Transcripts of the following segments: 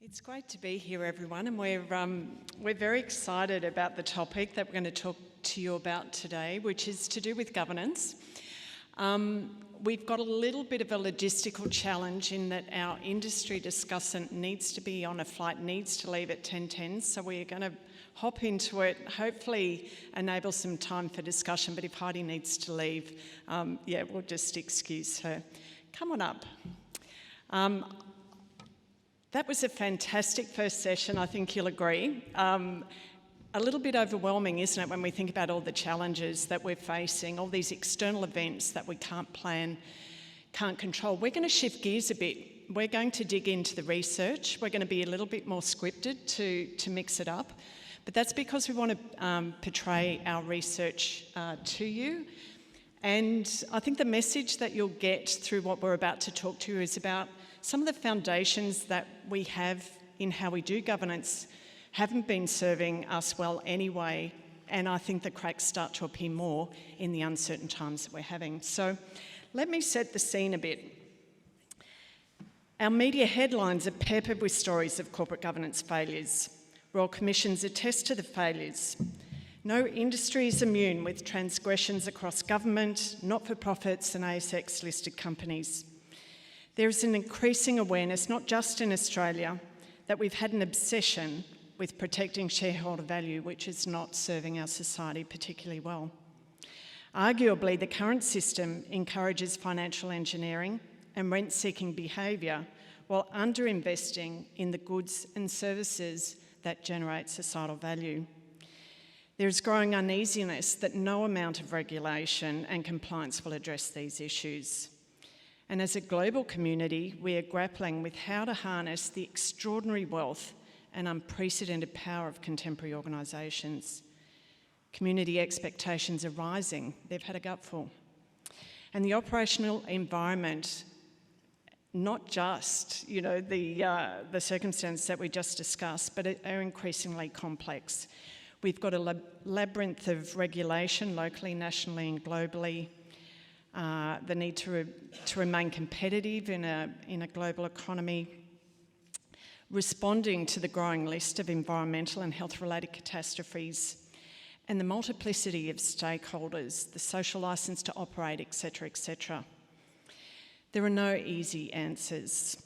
It's great to be here, everyone, and we're very excited about the topic that we're going to talk to you about today, which is to do with governance. We've got a little bit of a logistical challenge in that our industry discussant needs to be on a flight, needs to leave at 10:10, so we're going to hop into it, hopefully enable some time for discussion, but if Heidi needs to leave, we'll just excuse her. Come on up. That was a fantastic first session, I think you'll agree. A little bit overwhelming, isn't it, when we think about all the challenges that we're facing, all these external events that we can't plan, can't control. We're going to shift gears a bit. We're going to dig into the research. We're going to be a little bit more scripted to mix it up. But that's because we want to portray our research to you. And I think the message that you'll get through what we're about to talk to you is about some of the foundations that we have in how we do governance haven't been serving us well anyway, and I think the cracks start to appear more in the uncertain times that we're having. So let me set the scene a bit. Our media headlines are peppered with stories of corporate governance failures. Royal Commissions attest to the failures. No industry is immune, with transgressions across government, not-for-profits and ASX-listed companies. There is an increasing awareness, not just in Australia, that we've had an obsession with protecting shareholder value, which is not serving our society particularly well. Arguably, the current system encourages financial engineering and rent-seeking behaviour while underinvesting in the goods and services that generate societal value. There is growing uneasiness that no amount of regulation and compliance will address these issues. And as a global community, we are grappling with how to harness the extraordinary wealth and unprecedented power of contemporary organisations. Community expectations are rising. They've had a gutful. And the operational environment, not just, the circumstance that we just discussed, but are increasingly complex. We've got a labyrinth of regulation locally, nationally and globally. The need to remain competitive in a global economy, responding to the growing list of environmental and health-related catastrophes, and the multiplicity of stakeholders, the social licence to operate, etc., etc. There are no easy answers,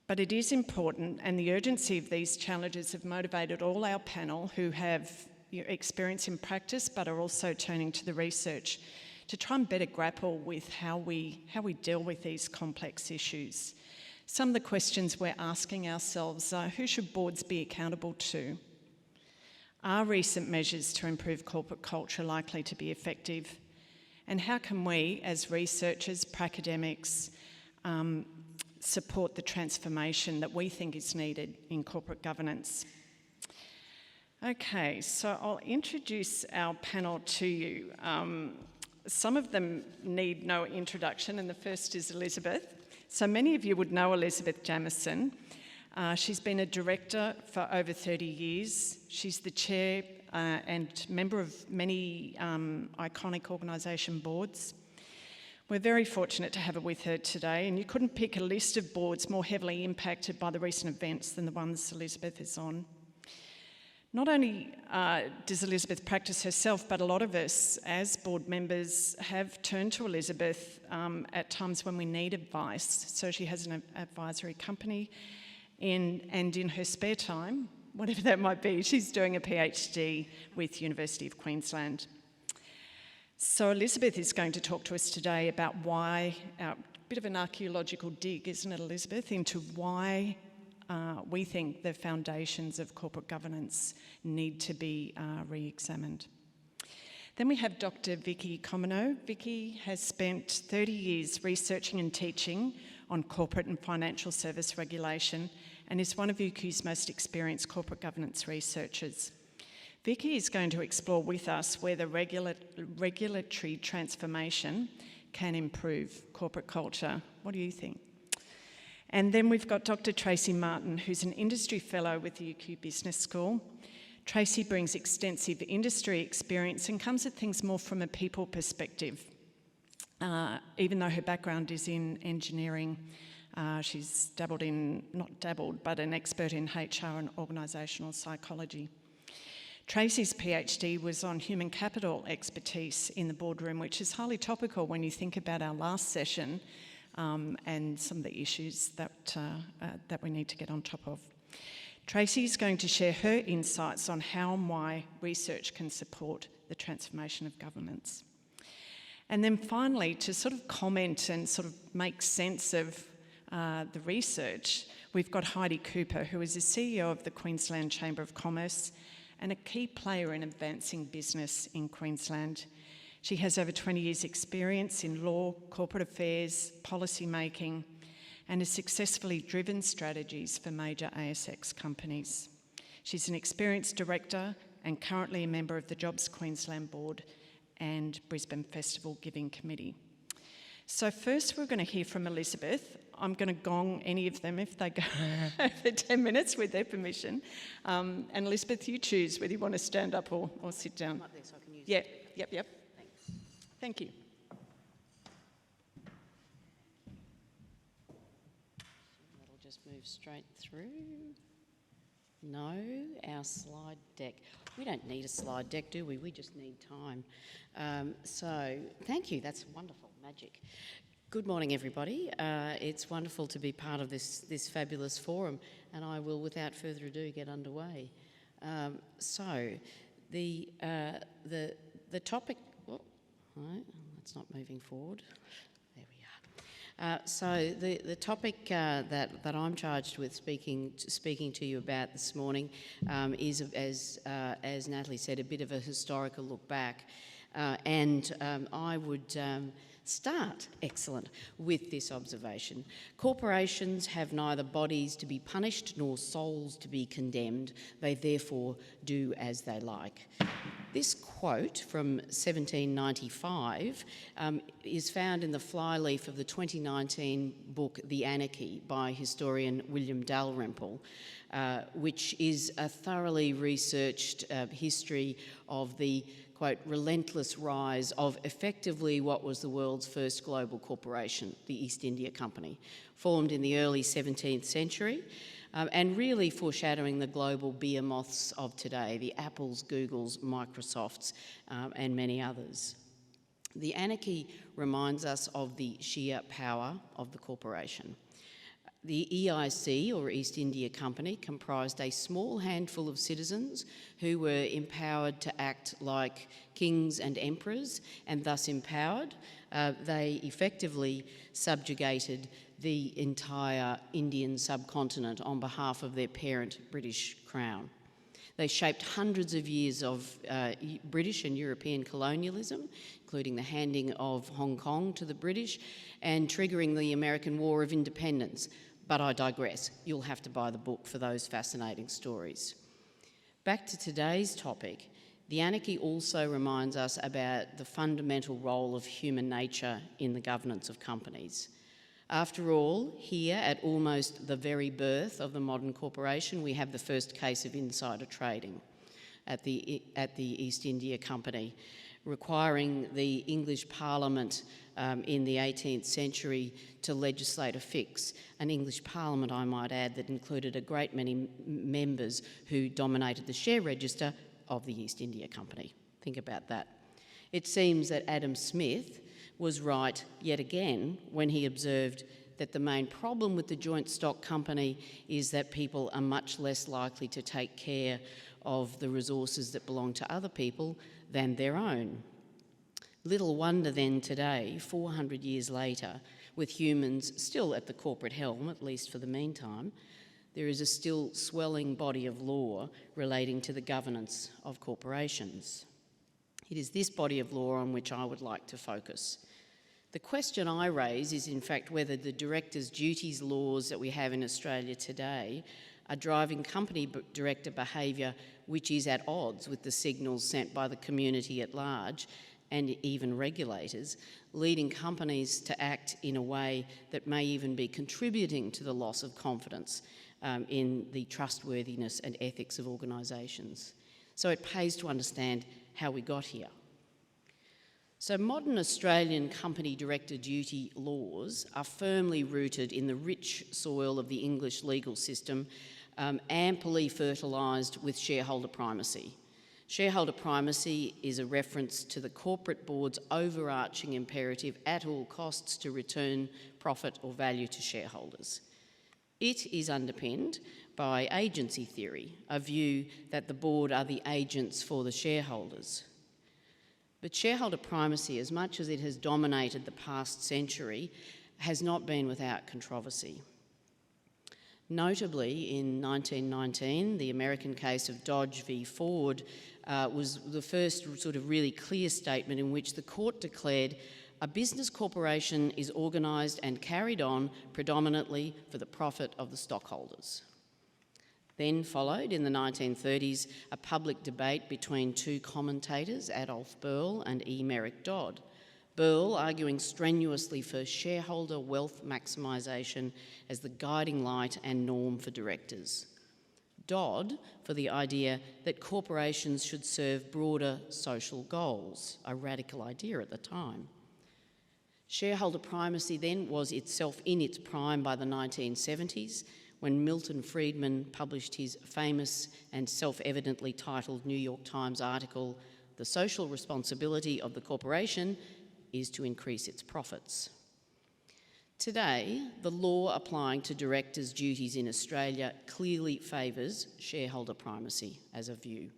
but it is important, and the urgency of these challenges have motivated all our panel who have experience in practice but are also turning to the research to try and better grapple with how we deal with these complex issues. Some of the questions we're asking ourselves are, who should boards be accountable to? Are recent measures to improve corporate culture likely to be effective? And how can we, as researchers, academics, support the transformation that we think is needed in corporate governance? Okay, so I'll introduce our panel to you. Some of them need no introduction, and the first is Elizabeth. So many of you would know Elizabeth Jamieson. She's been a director for over 30 years. She's the chair and member of many iconic organisation boards. We're very fortunate to have her with her today, and you couldn't pick a list of boards more heavily impacted by the recent events than the ones Elizabeth is on. Not only does Elizabeth practice herself, but a lot of us as board members have turned to Elizabeth at times when we need advice. So she has an advisory company and in her spare time, whatever that might be, she's doing a PhD with University of Queensland. So Elizabeth is going to talk to us today about why, a bit of an archaeological dig, isn't it, Elizabeth, into why we think the foundations of corporate governance need to be re-examined. Then we have Dr. Vicky Comino. Vicky has spent 30 years researching and teaching on corporate and financial service regulation and is one of UQ's most experienced corporate governance researchers. Vicky is going to explore with us where the regulatory transformation can improve corporate culture. What do you think? And then we've got Dr. Tracy Martin, who's an industry fellow with the UQ Business School. Tracy brings extensive industry experience and comes at things more from a people perspective, even though her background is in engineering She's an expert in HR and organisational psychology. Tracy's PhD was on human capital expertise in the boardroom, which is highly topical when you think about our last session and some of the issues that we need to get on top of. Tracy's going to share her insights on how and why research can support the transformation of governance. And then finally, to sort of comment and sort of make sense of the research, we've got Heidi Cooper, who is the CEO of the Queensland Chamber of Commerce and a key player in advancing business in Queensland. She has over 20 years' experience in law, corporate affairs, policy making, and has successfully driven strategies for major ASX companies. She's an experienced director and currently a member of the Jobs Queensland Board and Brisbane Festival Giving Committee. So first we're going to hear from Elizabeth. I'm going to gong any of them if they go over 10 minutes with their permission. And Elizabeth, you choose whether you want to stand up or sit down. I'm up there so I can use Yep. Thanks. Thank you. That'll just move straight through. No, our slide deck. We don't need a slide deck, do we? We just need time. So thank you, that's wonderful, magic. Good morning, everybody. It's wonderful to be part of this fabulous forum, and I will, without further ado, get underway. So the topic. Oh, right, that's not moving forward. There we are. So the topic that I'm charged with speaking to you about this morning is, as Natalie said, a bit of a historical look back, and I would start, with this observation. Corporations have neither bodies to be punished nor souls to be condemned. They therefore do as they like. This quote from 1795 is found in the flyleaf of the 2019 book The Anarchy by historian William Dalrymple, which is a thoroughly researched history of the, quote, relentless rise of effectively what was the world's first global corporation, the East India Company, formed in the early 17th century, and really foreshadowing the global behemoths of today, the Apples, Googles, Microsofts, and many others. The Anarchy reminds us of the sheer power of the corporation. The EIC, or East India Company, comprised a small handful of citizens who were empowered to act like kings and emperors, and thus empowered, they effectively subjugated the entire Indian subcontinent on behalf of their parent British Crown. They shaped hundreds of years of British and European colonialism, including the handing of Hong Kong to the British and triggering the American War of Independence. But I digress. You'll have to buy the book for those fascinating stories. Back to today's topic, the Anarchy also reminds us about the fundamental role of human nature in the governance of companies. After all, here at almost the very birth of the modern corporation, we have the first case of insider trading at the East India Company, requiring the English Parliament in the 18th century to legislate a fix. An English Parliament, I might add, that included a great many members who dominated the share register of the East India Company. Think about that. It seems that Adam Smith was right yet again when he observed that the main problem with the joint stock company is that people are much less likely to take care of the resources that belong to other people than their own. Little wonder then today, 400 years later, with humans still at the corporate helm, at least for the meantime, there is a still swelling body of law relating to the governance of corporations. It is this body of law on which I would like to focus. The question I raise is, in fact, whether the directors' duties laws that we have in Australia today are driving company director behaviour which is at odds with the signals sent by the community at large and even regulators, leading companies to act in a way that may even be contributing to the loss of confidence in the trustworthiness and ethics of organisations. So it pays to understand how we got here. So modern Australian company director duty laws are firmly rooted in the rich soil of the English legal system, amply fertilised with shareholder primacy. Shareholder primacy is a reference to the corporate board's overarching imperative at all costs to return profit or value to shareholders. It is underpinned by agency theory, a view that the board are the agents for the shareholders. But shareholder primacy, as much as it has dominated the past century, has not been without controversy. Notably, in 1919, the American case of Dodge v. Ford was the first sort of really clear statement in which the court declared a business corporation is organised and carried on predominantly for the profit of the stockholders. Then followed, in the 1930s, a public debate between two commentators, Adolph Berle and E. Merrick Dodd. Berle arguing strenuously for shareholder wealth maximisation as the guiding light and norm for directors. Dodd for the idea that corporations should serve broader social goals, a radical idea at the time. Shareholder primacy then was itself in its prime by the 1970s, when Milton Friedman published his famous and self-evidently titled New York Times article, "The Social Responsibility of the Corporation is to Increase Its Profits." Today, the law applying to directors' duties in Australia clearly favours shareholder primacy as a view.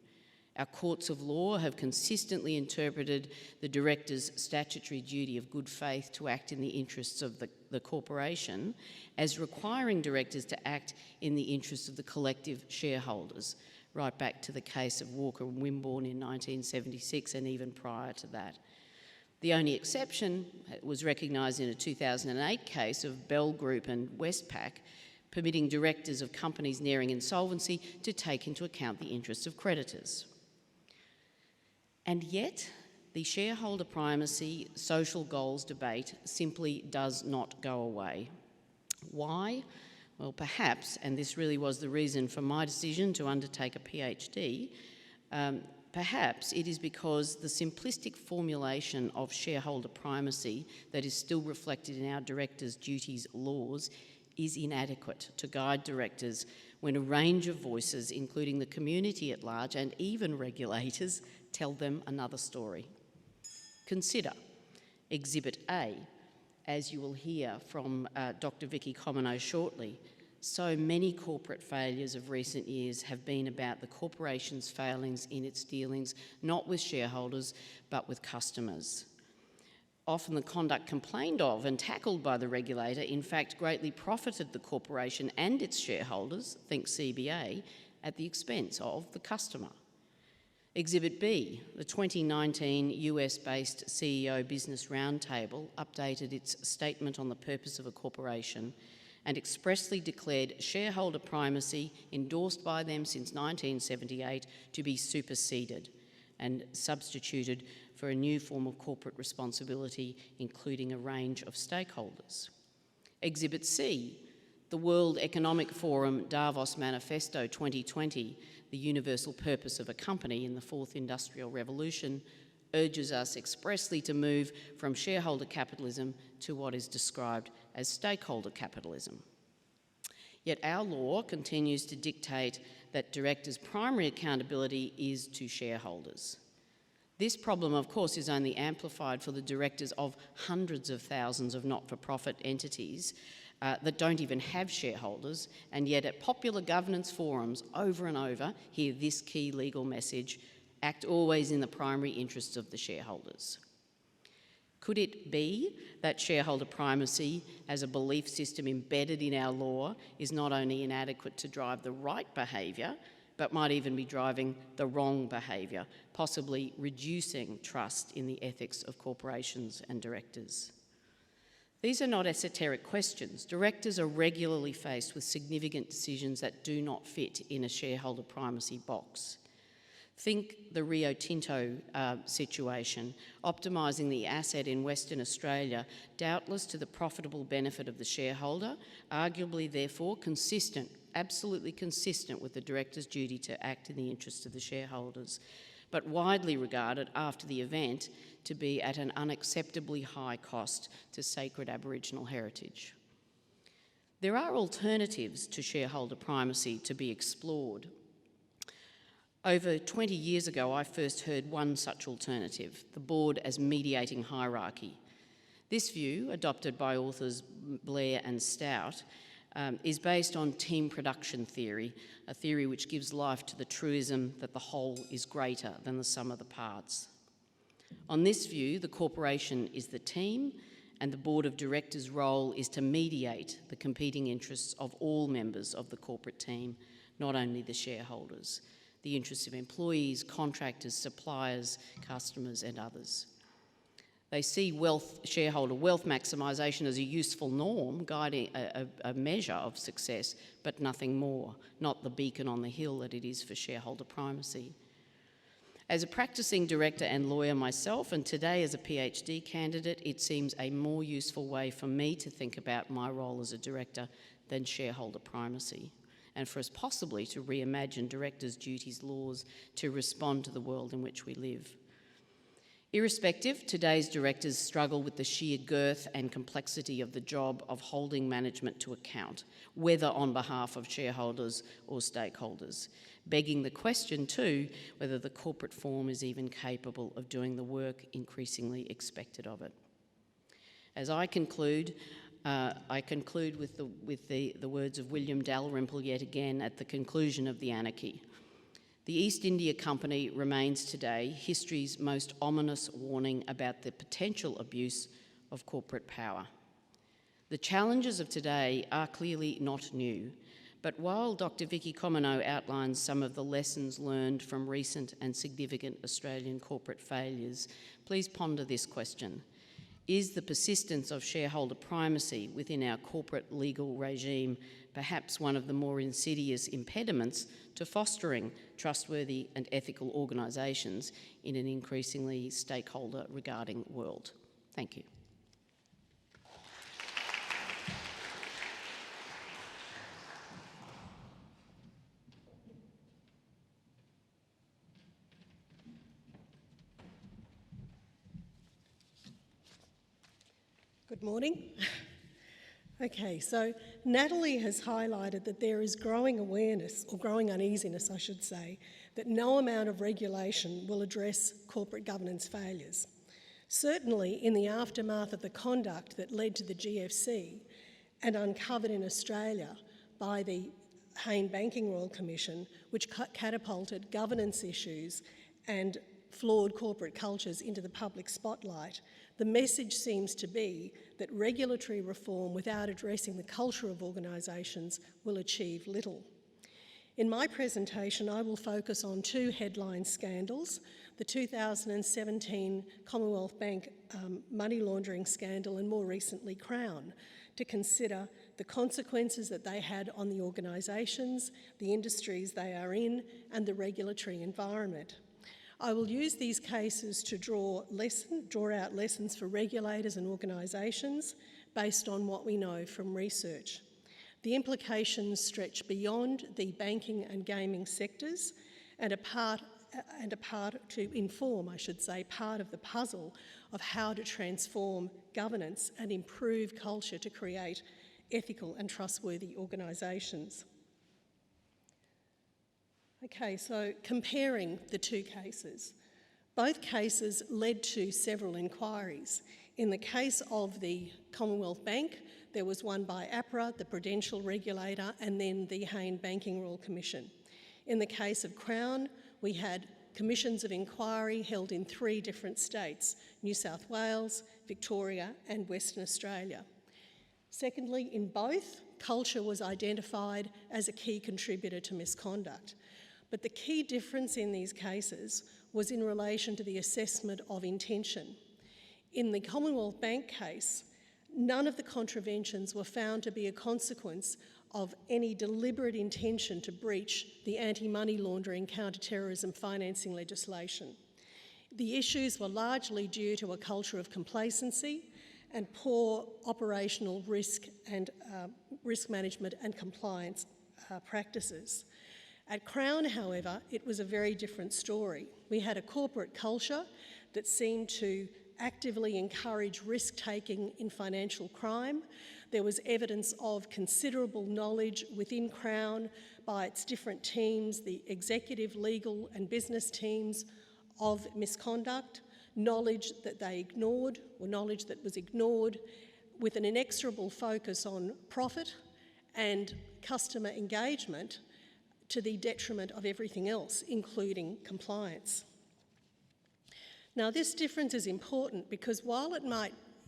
Our courts of law have consistently interpreted the director's statutory duty of good faith to act in the interests of the corporation as requiring directors to act in the interests of the collective shareholders, right back to the case of Walker and Wimborne in 1976 and even prior to that. The only exception was recognised in a 2008 case of Bell Group and Westpac, permitting directors of companies nearing insolvency to take into account the interests of creditors. And yet, the shareholder primacy social goals debate simply does not go away. Why? Well, perhaps, and this really was the reason for my decision to undertake a PhD, perhaps it is because the simplistic formulation of shareholder primacy that is still reflected in our directors' duties laws is inadequate to guide directors when a range of voices, including the community at large and even regulators, tell them another story. Consider Exhibit A, as you will hear from Dr. Vicky Comino shortly. So many corporate failures of recent years have been about the corporation's failings in its dealings, not with shareholders, but with customers. Often the conduct complained of and tackled by the regulator, in fact, greatly profited the corporation and its shareholders, think CBA, at the expense of the customer. Exhibit B, the 2019 US-based CEO Business Roundtable updated its statement on the purpose of a corporation and expressly declared shareholder primacy, endorsed by them since 1978, to be superseded and substituted for a new form of corporate responsibility, including a range of stakeholders. Exhibit C, the World Economic Forum Davos Manifesto 2020, the universal purpose of a company in the fourth industrial revolution, urges us expressly to move from shareholder capitalism to what is described as stakeholder capitalism. Yet our law continues to dictate that directors' primary accountability is to shareholders. This problem, of course, is only amplified for the directors of hundreds of thousands of not-for-profit entities that don't even have shareholders, and yet at popular governance forums over and over hear this key legal message: act always in the primary interests of the shareholders. Could it be that shareholder primacy as a belief system embedded in our law is not only inadequate to drive the right behaviour, but might even be driving the wrong behaviour, possibly reducing trust in the ethics of corporations and directors? These are not esoteric questions. Directors are regularly faced with significant decisions that do not fit in a shareholder primacy box. Think the Rio Tinto situation, optimising the asset in Western Australia, doubtless to the profitable benefit of the shareholder, arguably therefore consistent, absolutely consistent with the director's duty to act in the interests of the shareholders, but widely regarded after the event to be at an unacceptably high cost to sacred Aboriginal heritage. There are alternatives to shareholder primacy to be explored. Over 20 years ago, I first heard one such alternative, the board as mediating hierarchy. This view, adopted by authors Blair and Stout, is based on team production theory, a theory which gives life to the truism that the whole is greater than the sum of the parts. On this view, the corporation is the team, and the board of directors' role is to mediate the competing interests of all members of the corporate team, not only the shareholders, the interests of employees, contractors, suppliers, customers, and others. They see shareholder wealth maximisation as a useful norm guiding a measure of success, but nothing more, not the beacon on the hill that it is for shareholder primacy. As a practising director and lawyer myself, and today as a PhD candidate, it seems a more useful way for me to think about my role as a director than shareholder primacy, and for us possibly to reimagine directors' duties laws to respond to the world in which we live. Irrespective, today's directors struggle with the sheer girth and complexity of the job of holding management to account, whether on behalf of shareholders or stakeholders, begging the question too whether the corporate form is even capable of doing the work increasingly expected of it. As I conclude with the words of William Dalrymple yet again at the conclusion of The Anarchy. The East India Company remains today history's most ominous warning about the potential abuse of corporate power. The challenges of today are clearly not new, but while Dr. Vicky Comino outlines some of the lessons learned from recent and significant Australian corporate failures, please ponder this question. Is the persistence of shareholder primacy within our corporate legal regime perhaps one of the more insidious impediments to fostering trustworthy and ethical organisations in an increasingly stakeholder-regarding world? Thank you. Good morning. Okay, so Natalie has highlighted that there is growing awareness, or growing uneasiness, I should say, that no amount of regulation will address corporate governance failures. Certainly in the aftermath of the conduct that led to the GFC and uncovered in Australia by the Hayne Banking Royal Commission, which catapulted governance issues and flawed corporate cultures into the public spotlight, the message seems to be that regulatory reform without addressing the culture of organisations will achieve little. In my presentation, I will focus on two headline scandals, the 2017 Commonwealth Bank money laundering scandal and more recently Crown, to consider the consequences that they had on the organisations, the industries they are in, and the regulatory environment. I will use these cases to draw out lessons for regulators and organisations based on what we know from research. The implications stretch beyond the banking and gaming sectors and are part to inform, I should say, part of the puzzle of how to transform governance and improve culture to create ethical and trustworthy organisations. Okay, so comparing the two cases. Both cases led to several inquiries. In the case of the Commonwealth Bank, there was one by APRA, the prudential regulator, and then the Hayne Banking Royal Commission. In the case of Crown, we had commissions of inquiry held in 3 different states, New South Wales, Victoria, and Western Australia. Secondly, in both, culture was identified as a key contributor to misconduct. But the key difference in these cases was in relation to the assessment of intention. In the Commonwealth Bank case, none of the contraventions were found to be a consequence of any deliberate intention to breach the anti-money laundering counter-terrorism financing legislation. The issues were largely due to a culture of complacency and poor operational risk and risk management and compliance practices. At Crown, however, it was a very different story. We had a corporate culture that seemed to actively encourage risk-taking in financial crime. There was evidence of considerable knowledge within Crown by its different teams, the executive, legal and business teams, of misconduct, knowledge that they ignored, or knowledge that was ignored, with an inexorable focus on profit and customer engagement to the detriment of everything else, including compliance. Now, this difference is important because while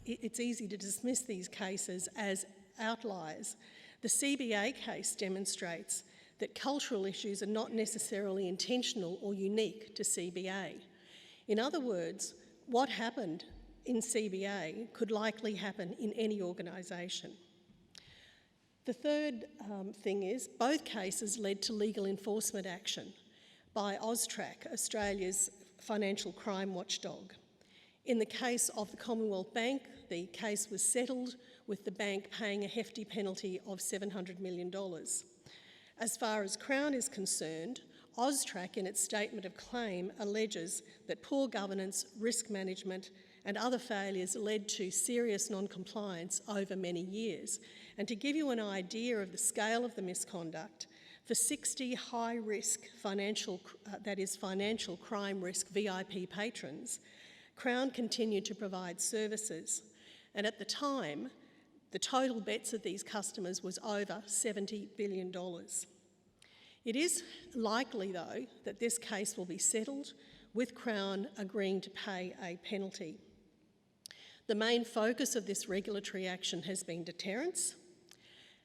it's easy to dismiss these cases as outliers, the CBA case demonstrates that cultural issues are not necessarily intentional or unique to CBA. In other words, what happened in CBA could likely happen in any organisation. The third thing is both cases led to legal enforcement action by AUSTRAC, Australia's financial crime watchdog. In the case of the Commonwealth Bank, the case was settled with the bank paying a hefty penalty of $700 million. As far as Crown is concerned, AUSTRAC in its statement of claim alleges that poor governance, risk management and other failures led to serious non-compliance over many years. And to give you an idea of the scale of the misconduct, for 60 high-risk financial crime risk VIP patrons, Crown continued to provide services. And at the time, the total bets of these customers was over $70 billion. It is likely, though, that this case will be settled, with Crown agreeing to pay a penalty. The main focus of this regulatory action has been deterrence.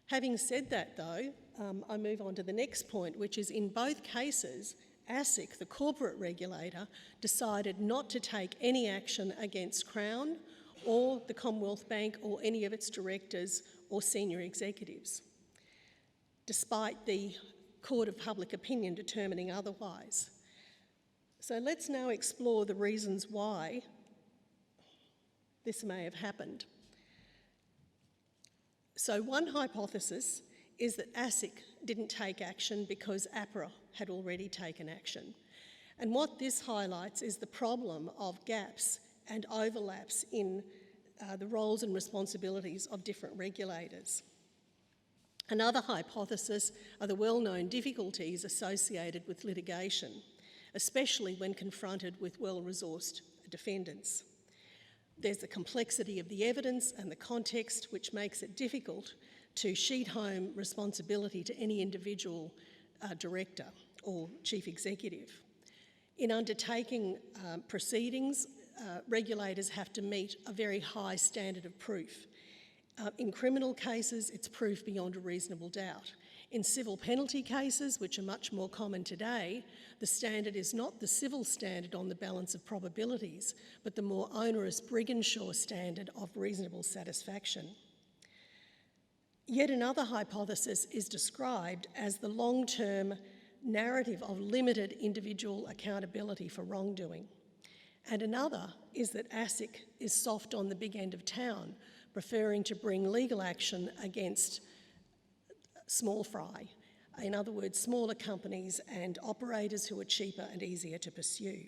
Having said that, though, I move on to the next point, which is in both cases, ASIC, the corporate regulator, decided not to take any action against Crown or the Commonwealth Bank or any of its directors or senior executives, despite the Court of Public Opinion determining otherwise. So let's now explore the reasons why this may have happened. So one hypothesis is that ASIC didn't take action because APRA had already taken action. And what this highlights is the problem of gaps and overlaps in the roles and responsibilities of different regulators. Another hypothesis are the well-known difficulties associated with litigation, especially when confronted with well-resourced defendants. There's the complexity of the evidence and the context, which makes it difficult to sheet home responsibility to any individual director or chief executive. In undertaking proceedings, regulators have to meet a very high standard of proof. In criminal cases, it's proof beyond a reasonable doubt. In civil penalty cases, which are much more common today, the standard is not the civil standard on the balance of probabilities, but the more onerous Briginshaw standard of reasonable satisfaction. Yet another hypothesis is described as the long-term narrative of limited individual accountability for wrongdoing. And another is that ASIC is soft on the big end of town, preferring to bring legal action against small fry. In other words, smaller companies and operators who are cheaper and easier to pursue.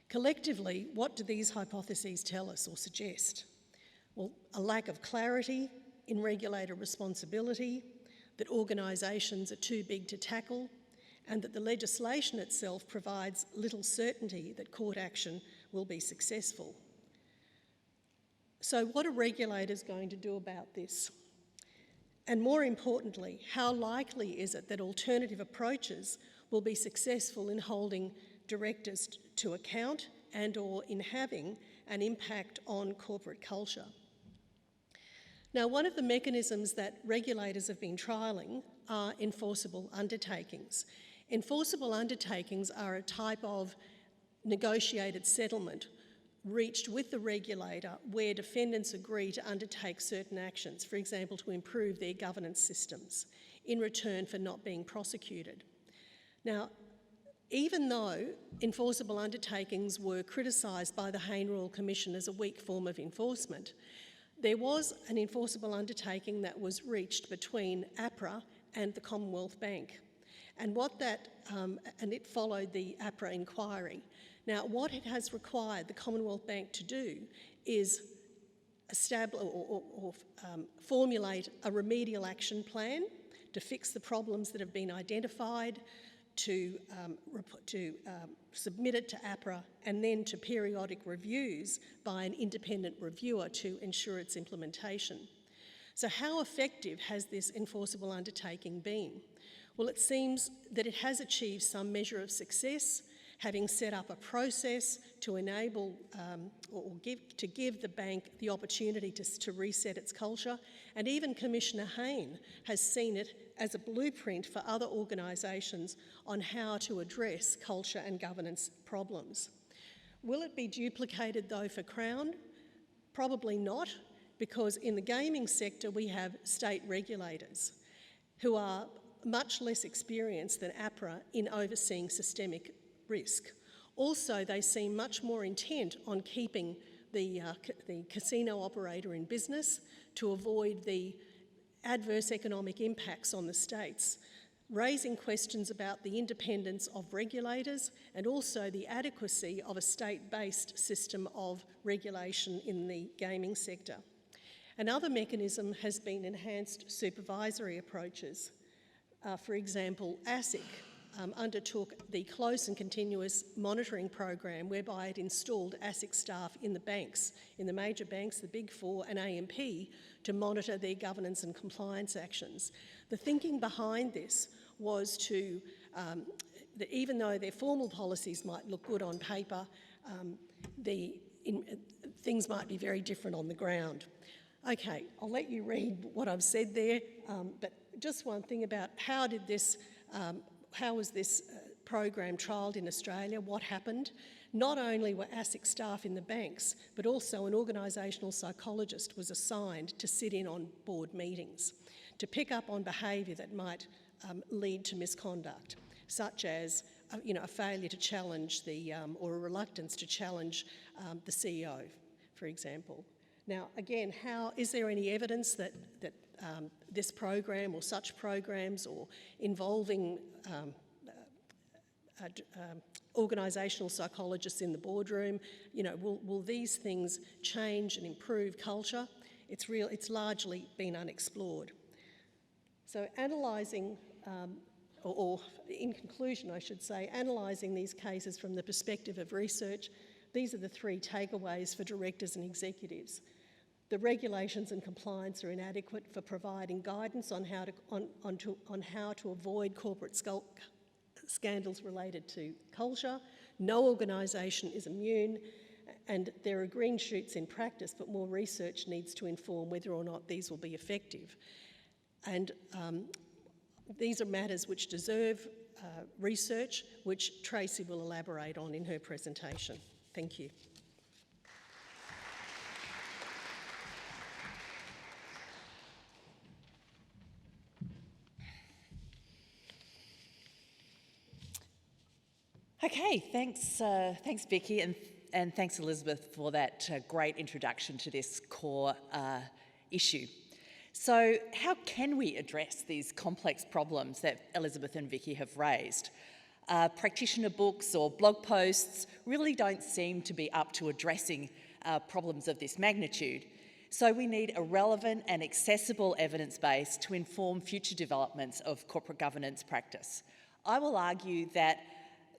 Collectively, what do these hypotheses tell us or suggest? Well, a lack of clarity in regulator responsibility, that organisations are too big to tackle, and that the legislation itself provides little certainty that court action will be successful. So what are regulators going to do about this? And more importantly, how likely is it that alternative approaches will be successful in holding directors to account and/or in having an impact on corporate culture? Now, one of the mechanisms that regulators have been trialling are enforceable undertakings. Enforceable undertakings are a type of negotiated settlement reached with the regulator where defendants agree to undertake certain actions, for example, to improve their governance systems in return for not being prosecuted. Now, even though enforceable undertakings were criticised by the Hayne Royal Commission as a weak form of enforcement, there was an enforceable undertaking that was reached between APRA and the Commonwealth Bank. And and it followed the APRA inquiry. Now, what it has required the Commonwealth Bank to do is establish or formulate a remedial action plan to fix the problems that have been identified, to submit it to APRA, and then to periodic reviews by an independent reviewer to ensure its implementation. So how effective has this enforceable undertaking been? Well, it seems that it has achieved some measure of success, having set up a process to enable to give the bank the opportunity to reset its culture, and even Commissioner Hayne has seen it as a blueprint for other organisations on how to address culture and governance problems. Will it be duplicated though for Crown? Probably not, because in the gaming sector we have state regulators who are much less experienced than APRA in overseeing systemic risk. Also, they seem much more intent on keeping the casino operator in business to avoid the adverse economic impacts on the states, raising questions about the independence of regulators and also the adequacy of a state-based system of regulation in the gaming sector. Another mechanism has been enhanced supervisory approaches. For example, ASIC undertook the close and continuous monitoring program whereby it installed ASIC staff in the banks, in the major banks, the Big Four and AMP, to monitor their governance and compliance actions. The thinking behind this was that even though their formal policies might look good on paper, things might be very different on the ground. Okay, I'll let you read what I've said there, but just one thing about how was this program trialled in Australia, what happened? Not only were ASIC staff in the banks, but also an organisational psychologist was assigned to sit in on board meetings, to pick up on behaviour that might lead to misconduct, such as a failure to challenge or a reluctance to challenge the CEO, for example. Now, again, is there any evidence that this program or such programs or involving organisational psychologists in the boardroom, will these things change and improve culture? It's largely been unexplored. So analysing, or in conclusion I should say, analysing these cases from the perspective of research, these are the three takeaways for directors and executives. The regulations and compliance are inadequate for providing guidance on how to avoid corporate scandals related to culture. No organisation is immune, and there are green shoots in practice, but more research needs to inform whether or not these will be effective. And these are matters which deserve research, which Tracy will elaborate on in her presentation. Thank you. Okay, thanks Vicky, and thanks Elizabeth for that great introduction to this core issue. So how can we address these complex problems that Elizabeth and Vicky have raised? Practitioner books or blog posts really don't seem to be up to addressing problems of this magnitude. So we need a relevant and accessible evidence base to inform future developments of corporate governance practice. I will argue that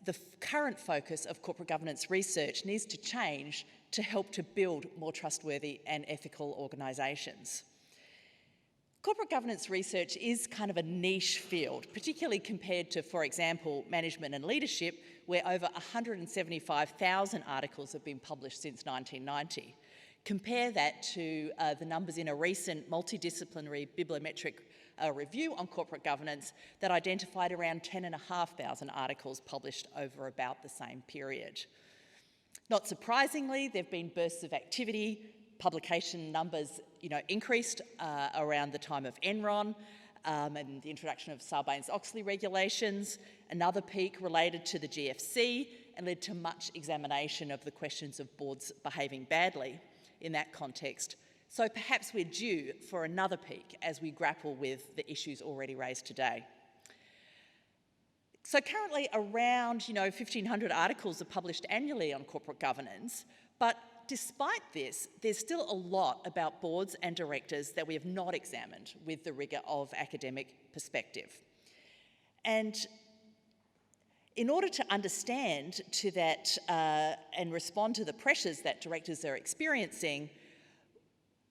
the current focus of corporate governance research needs to change to help to build more trustworthy and ethical organisations. Corporate governance research is kind of a niche field, particularly compared to, for example, management and leadership, where over 175,000 articles have been published since 1990. Compare that to the numbers in a recent multidisciplinary bibliometric review on corporate governance that identified around 10,500 articles published over about the same period. Not surprisingly, there have been bursts of activity. Publication numbers, increased around the time of Enron and the introduction of Sarbanes-Oxley regulations. Another peak related to the GFC and led to much examination of the questions of boards behaving badly in that context. So perhaps we're due for another peak as we grapple with the issues already raised today. So currently around, 1,500 articles are published annually on corporate governance, but despite this, there's still a lot about boards and directors that we have not examined with the rigour of academic perspective. And in order to understand to that and respond to the pressures that directors are experiencing,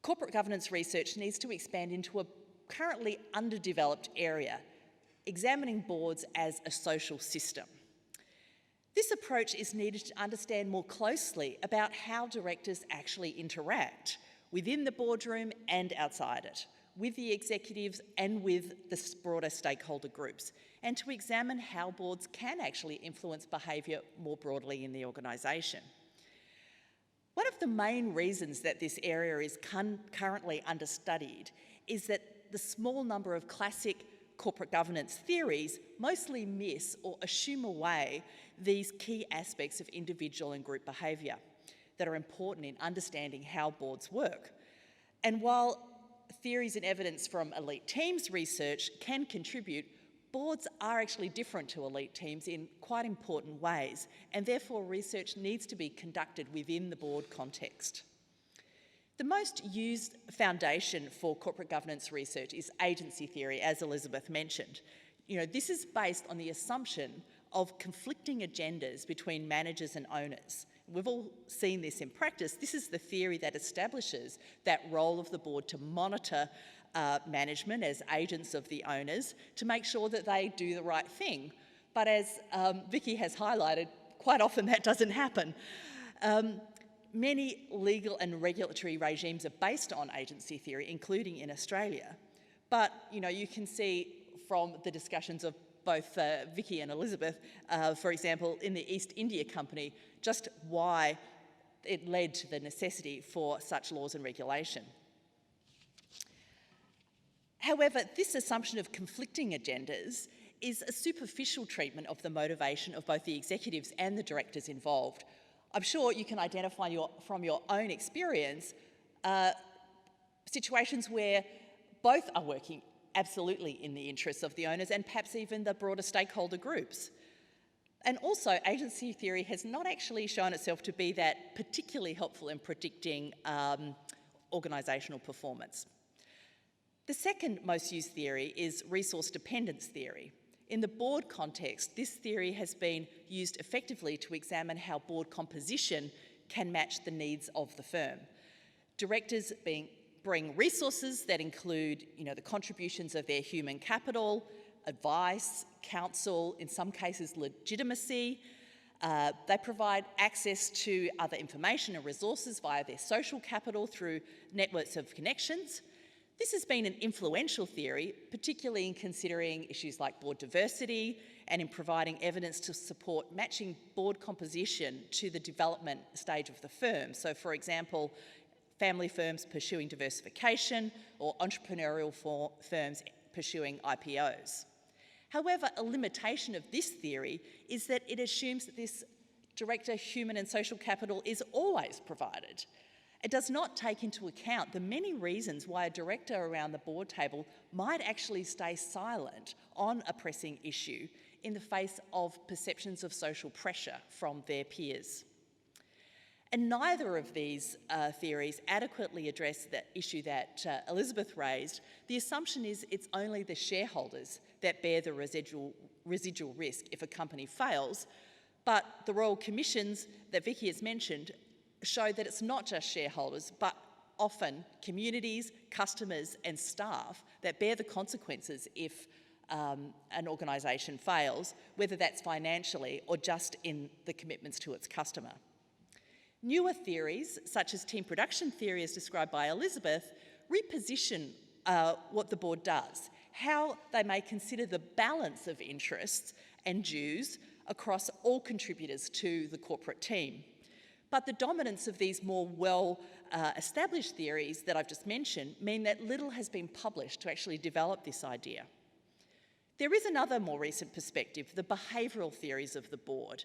corporate governance research needs to expand into a currently underdeveloped area, examining boards as a social system. This approach is needed to understand more closely about how directors actually interact within the boardroom and outside it, with the executives and with the broader stakeholder groups, and to examine how boards can actually influence behaviour more broadly in the organisation. One of the main reasons that this area is currently understudied is that the small number of classic corporate governance theories mostly miss or assume away these key aspects of individual and group behaviour that are important in understanding how boards work. And while theories and evidence from elite teams research can contribute, boards are actually different to elite teams in quite important ways, and therefore research needs to be conducted within the board context. The most used foundation for corporate governance research is agency theory, as Elizabeth mentioned. This is based on the assumption of conflicting agendas between managers and owners. We've all seen this in practice. This is the theory that establishes that role of the board to monitor management as agents of the owners to make sure that they do the right thing. But as Vicky has highlighted, quite often that doesn't happen. Many legal and regulatory regimes are based on agency theory, including in Australia. But, you can see from the discussions of both Vicky and Elizabeth, for example, in the East India Company, just why it led to the necessity for such laws and regulation. However, this assumption of conflicting agendas is a superficial treatment of the motivation of both the executives and the directors involved. I'm sure you can identify from your own experience situations where both are working absolutely in the interests of the owners and perhaps even the broader stakeholder groups. And also, agency theory has not actually shown itself to be that particularly helpful in predicting organisational performance. The second most used theory is resource dependence theory. In the board context, this theory has been used effectively to examine how board composition can match the needs of the firm. Directors bring resources that include, the contributions of their human capital, advice, counsel, in some cases legitimacy. They provide access to other information and resources via their social capital through networks of connections. This has been an influential theory, particularly in considering issues like board diversity and in providing evidence to support matching board composition to the development stage of the firm. So, for example, family firms pursuing diversification or entrepreneurial firms pursuing IPOs. However, a limitation of this theory is that it assumes that this director human and social capital is always provided. It does not take into account the many reasons why a director around the board table might actually stay silent on a pressing issue in the face of perceptions of social pressure from their peers. And neither of these theories adequately address the issue that Elizabeth raised. The assumption is it's only the shareholders that bear the residual risk if a company fails, but the Royal Commissions that Vicky has mentioned show that it's not just shareholders, but often communities, customers and staff that bear the consequences if an organisation fails, whether that's financially or just in the commitments to its customer. Newer theories, such as team production theory as described by Elizabeth, reposition what the board does, how they may consider the balance of interests and dues across all contributors to the corporate team. But the dominance of these more well-established theories that I've just mentioned mean that little has been published to actually develop this idea. There is another more recent perspective, the behavioural theories of the board,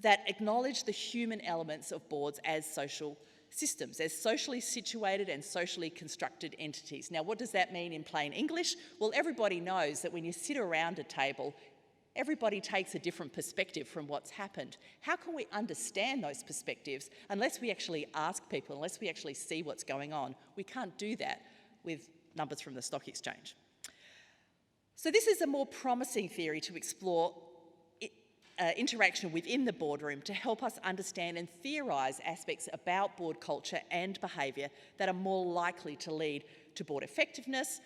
that acknowledge the human elements of boards as social systems, as socially situated and socially constructed entities. Now, what does that mean in plain English? Well, everybody knows that when you sit around a table, Everybody takes a different perspective from what's happened. How can we understand those perspectives unless we actually ask people, unless we actually see what's going on? We can't do that with numbers from the stock exchange. So this is a more promising theory to explore interaction within the boardroom to help us understand and theorise aspects about board culture and behaviour that are more likely to lead to board effectiveness,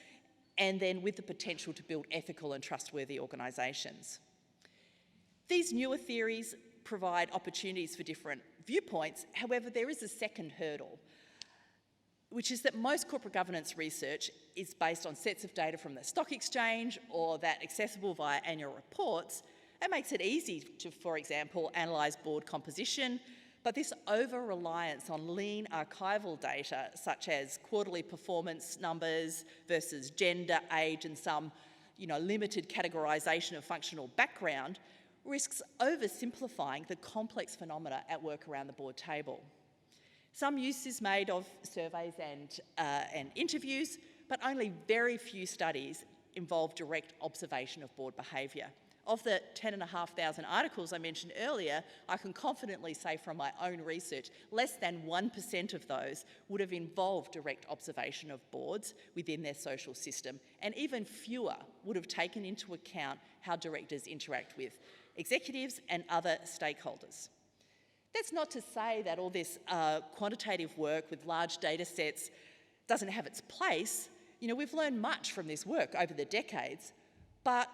and then with the potential to build ethical and trustworthy organisations. These newer theories provide opportunities for different viewpoints. However, there is a second hurdle, which is that most corporate governance research is based on sets of data from the stock exchange or that accessible via annual reports. It makes it easy to, for example, analyse board composition, but this over-reliance on lean archival data, such as quarterly performance numbers versus gender, age, and some limited categorisation of functional background, risks oversimplifying the complex phenomena at work around the board table. Some use is made of surveys and interviews, but only very few studies involve direct observation of board behaviour. Of the 10,500 articles I mentioned earlier, I can confidently say from my own research, less than 1% of those would have involved direct observation of boards within their social system, and even fewer would have taken into account how directors interact with executives and other stakeholders. That's not to say that all this quantitative work with large data sets doesn't have its place. We've learned much from this work over the decades, but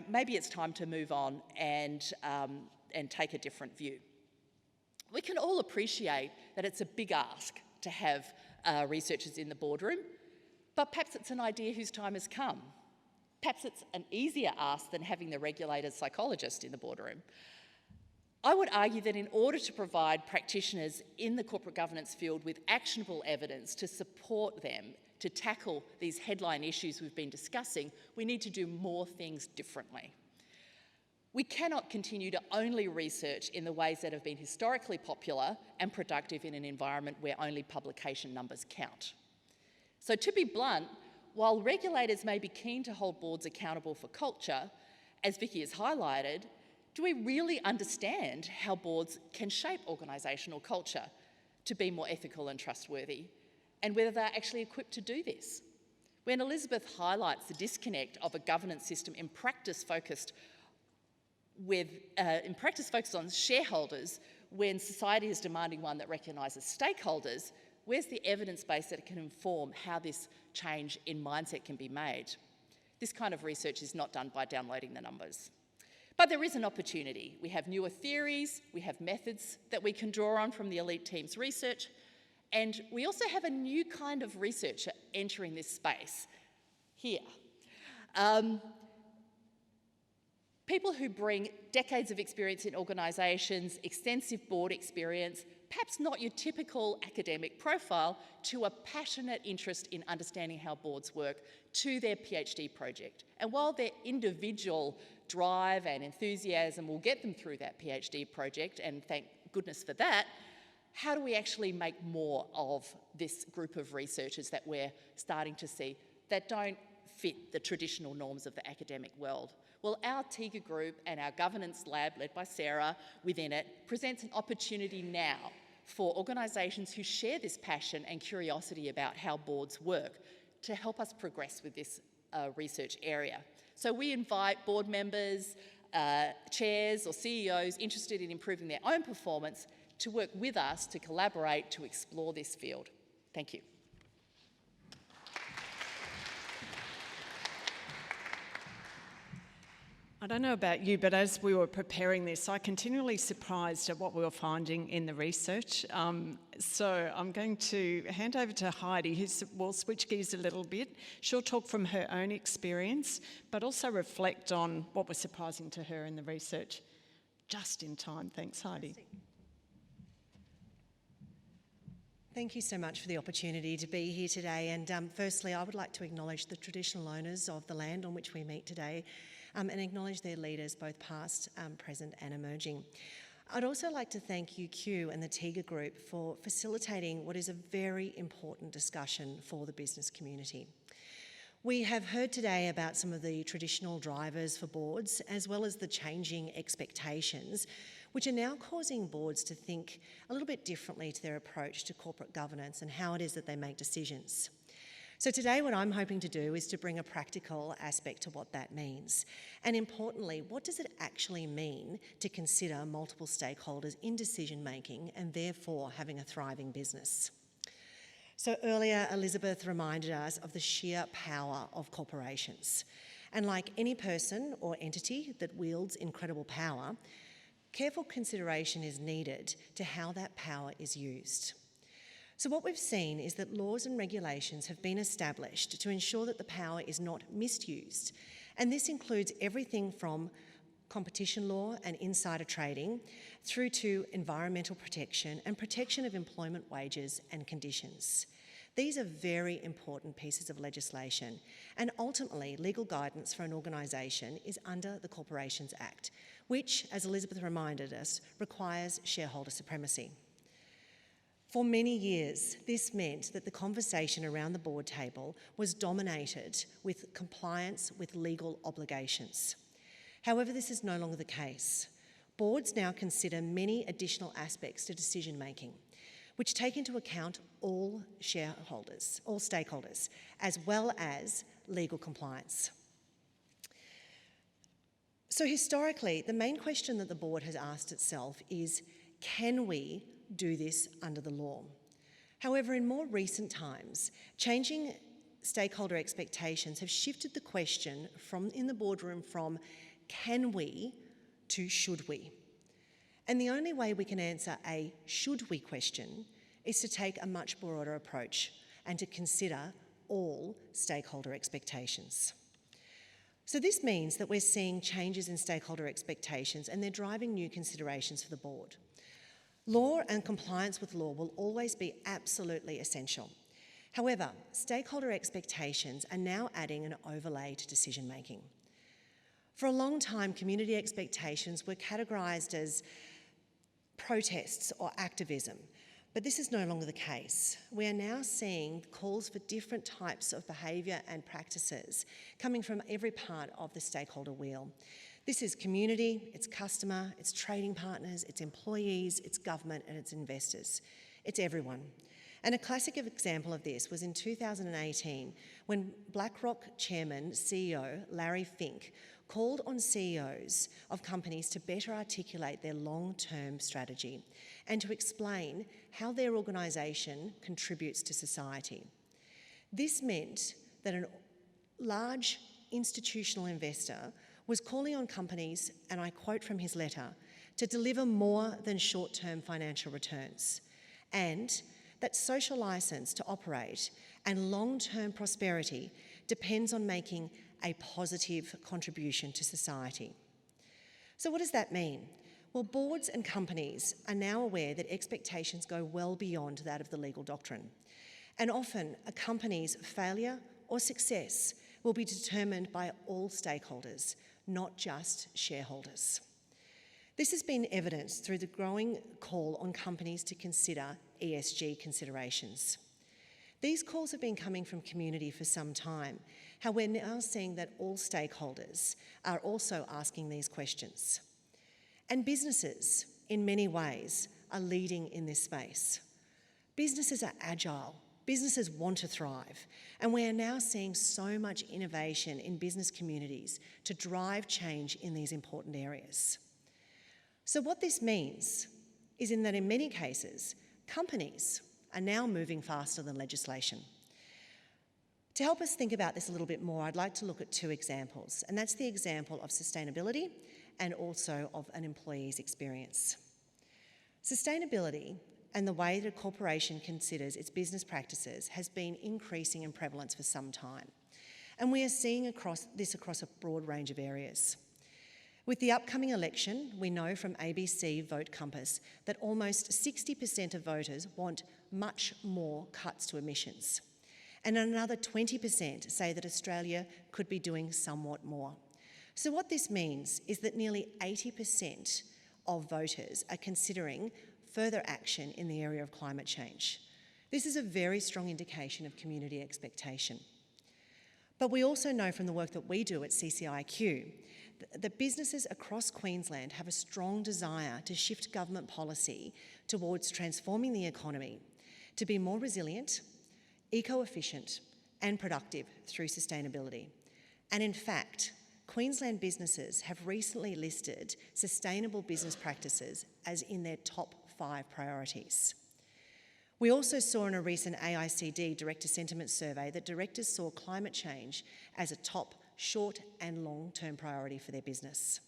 maybe it's time to move on and take a different view. We can all appreciate that it's a big ask to have researchers in the boardroom, but perhaps it's an idea whose time has come. Perhaps it's an easier ask than having the regulated psychologist in the boardroom. I would argue that in order to provide practitioners in the corporate governance field with actionable evidence to support them to tackle these headline issues we've been discussing, we need to do more things differently. We cannot continue to only research in the ways that have been historically popular and productive in an environment where only publication numbers count. So to be blunt, while regulators may be keen to hold boards accountable for culture, as Vicky has highlighted, do we really understand how boards can shape organisational culture to be more ethical and trustworthy, and whether they're actually equipped to do this? When Elizabeth highlights the disconnect of a governance system in practice focused on shareholders, when society is demanding one that recognises stakeholders, where's the evidence base that can inform how this change in mindset can be made? This kind of research is not done by downloading the numbers. But there is an opportunity. We have newer theories, we have methods that we can draw on from the elite team's research, and we also have a new kind of researcher entering this space here. People who bring decades of experience in organisations, extensive board experience, perhaps not your typical academic profile, to a passionate interest in understanding how boards work, to their PhD project. And while their individual drive and enthusiasm will get them through that PhD project, and thank goodness for that, how do we actually make more of this group of researchers that we're starting to see that don't fit the traditional norms of the academic world? Well, our TIGA group and our governance lab, led by Sarah within it, presents an opportunity now for organisations who share this passion and curiosity about how boards work to help us progress with this research area. So we invite board members, chairs or CEOs interested in improving their own performance to work with us to collaborate to explore this field. Thank you. I don't know about you, but as we were preparing this, I continually surprised at what we were finding in the research. So I'm going to hand over to Heidi, who will switch gears a little bit. She'll talk from her own experience, but also reflect on what was surprising to her in the research. Just in time. Thanks, Heidi. Thank you so much for the opportunity to be here today. And firstly, I would like to acknowledge the traditional owners of the land on which we meet today, and acknowledge their leaders, both past, present and emerging. I'd also like to thank UQ and the TIGA group for facilitating what is a very important discussion for the business community. We have heard today about some of the traditional drivers for boards, as well as the changing expectations, which are now causing boards to think a little bit differently to their approach to corporate governance and how it is that they make decisions. So today what I'm hoping to do is to bring a practical aspect to what that means. And importantly, what does it actually mean to consider multiple stakeholders in decision making and therefore having a thriving business? So earlier, Elizabeth reminded us of the sheer power of corporations. And like any person or entity that wields incredible power, careful consideration is needed to how that power is used. So what we've seen is that laws and regulations have been established to ensure that the power is not misused. And this includes everything from competition law and insider trading through to environmental protection and protection of employment wages and conditions. These are very important pieces of legislation, and ultimately legal guidance for an organisation is under the Corporations Act, which, as Elizabeth reminded us, requires shareholder supremacy. For many years, this meant that the conversation around the board table was dominated with compliance with legal obligations. However, this is no longer the case. Boards now consider many additional aspects to decision making, which take into account all shareholders, all stakeholders, as well as legal compliance. So historically, the main question that the board has asked itself is, can we do this under the law? However, in more recent times, changing stakeholder expectations have shifted the question in the boardroom from can we to should we? And the only way we can answer a should we question is to take a much broader approach and to consider all stakeholder expectations. So this means that we're seeing changes in stakeholder expectations and they're driving new considerations for the board. Law and compliance with law will always be absolutely essential. However, stakeholder expectations are now adding an overlay to decision making. For a long time, community expectations were categorised as protests or activism, but this is no longer the case. We are now seeing calls for different types of behaviour and practices coming from every part of the stakeholder wheel. This is community, it's customer, it's trading partners, it's employees, it's government and it's investors. It's everyone. And a classic example of this was in 2018 when BlackRock Chairman, CEO Larry Fink called on CEOs of companies to better articulate their long-term strategy and to explain how their organisation contributes to society. This meant that a large institutional investor was calling on companies, and I quote from his letter, to deliver more than short-term financial returns, and that social licence to operate and long-term prosperity depends on making a positive contribution to society. So what does that mean? Well, boards and companies are now aware that expectations go well beyond that of the legal doctrine, and often a company's failure or success will be determined by all stakeholders, not just shareholders. This has been evidenced through the growing call on companies to consider ESG considerations. These calls have been coming from community for some time. However, we're now seeing that all stakeholders are also asking these questions. And businesses, in many ways, are leading in this space. Businesses are agile. Businesses want to thrive, and we are now seeing so much innovation in business communities to drive change in these important areas. So what this means is that in many cases, companies are now moving faster than legislation. To help us think about this a little bit more, I'd like to look at two examples, and that's the example of sustainability and also of an employee's experience. Sustainability and the way that a corporation considers its business practices has been increasing in prevalence for some time. And we are seeing this across a broad range of areas. With the upcoming election, we know from ABC Vote Compass that almost 60% of voters want much more cuts to emissions. And another 20% say that Australia could be doing somewhat more. So what this means is that nearly 80% of voters are considering further action in the area of climate change. This is a very strong indication of community expectation. But we also know from the work that we do at CCIQ that businesses across Queensland have a strong desire to shift government policy towards transforming the economy to be more resilient, eco-efficient and productive through sustainability. And in fact, Queensland businesses have recently listed sustainable business practices as in their top 5 priorities. We also saw in a recent AICD director sentiment survey that directors saw climate change as a top short and long-term priority for their business.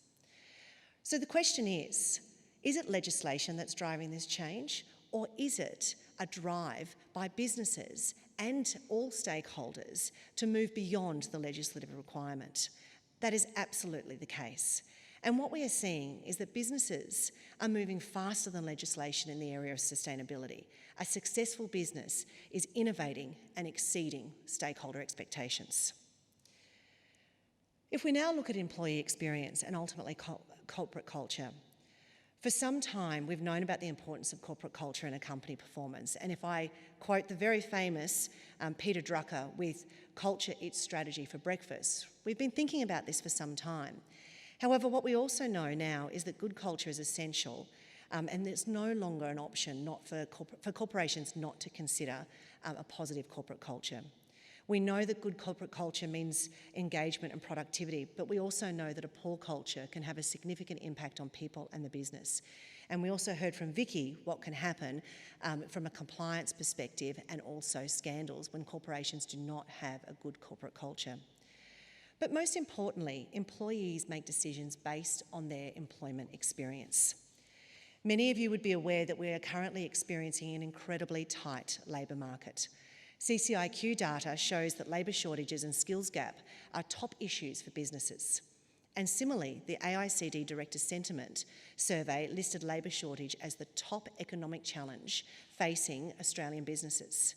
So the question is it legislation that's driving this change, or is it a drive by businesses and all stakeholders to move beyond the legislative requirement? That is absolutely the case. And what we are seeing is that businesses are moving faster than legislation in the area of sustainability. A successful business is innovating and exceeding stakeholder expectations. If we now look at employee experience and ultimately corporate culture, for some time we've known about the importance of corporate culture in a company performance. And if I quote the very famous Peter Drucker with "Culture eats strategy for breakfast," we've been thinking about this for some time. However, what we also know now is that good culture is essential, and there's no longer an option for corporations not to consider a positive corporate culture. We know that good corporate culture means engagement and productivity, but we also know that a poor culture can have a significant impact on people and the business. And we also heard from Vicky what can happen from a compliance perspective and also scandals when corporations do not have a good corporate culture. But most importantly, employees make decisions based on their employment experience. Many of you would be aware that we are currently experiencing an incredibly tight labour market. CCIQ data shows that labour shortages and skills gap are top issues for businesses. And similarly, the AICD Director Sentiment survey listed labour shortage as the top economic challenge facing Australian businesses.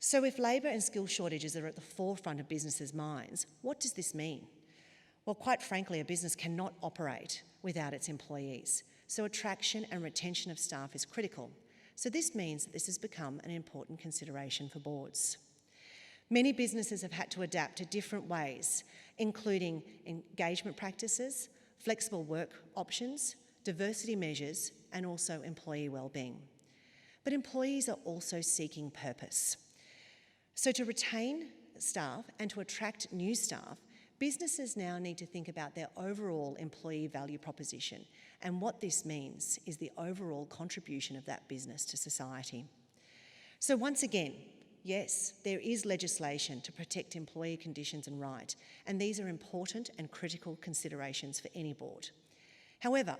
So if labour and skill shortages are at the forefront of businesses' minds, what does this mean? Well, quite frankly, a business cannot operate without its employees. So attraction and retention of staff is critical. So this means that this has become an important consideration for boards. Many businesses have had to adapt to different ways, including engagement practices, flexible work options, diversity measures, and also employee wellbeing. But employees are also seeking purpose. So to retain staff and to attract new staff, businesses now need to think about their overall employee value proposition, and what this means is the overall contribution of that business to society. So once again, yes, there is legislation to protect employee conditions and rights, and these are important and critical considerations for any board. However,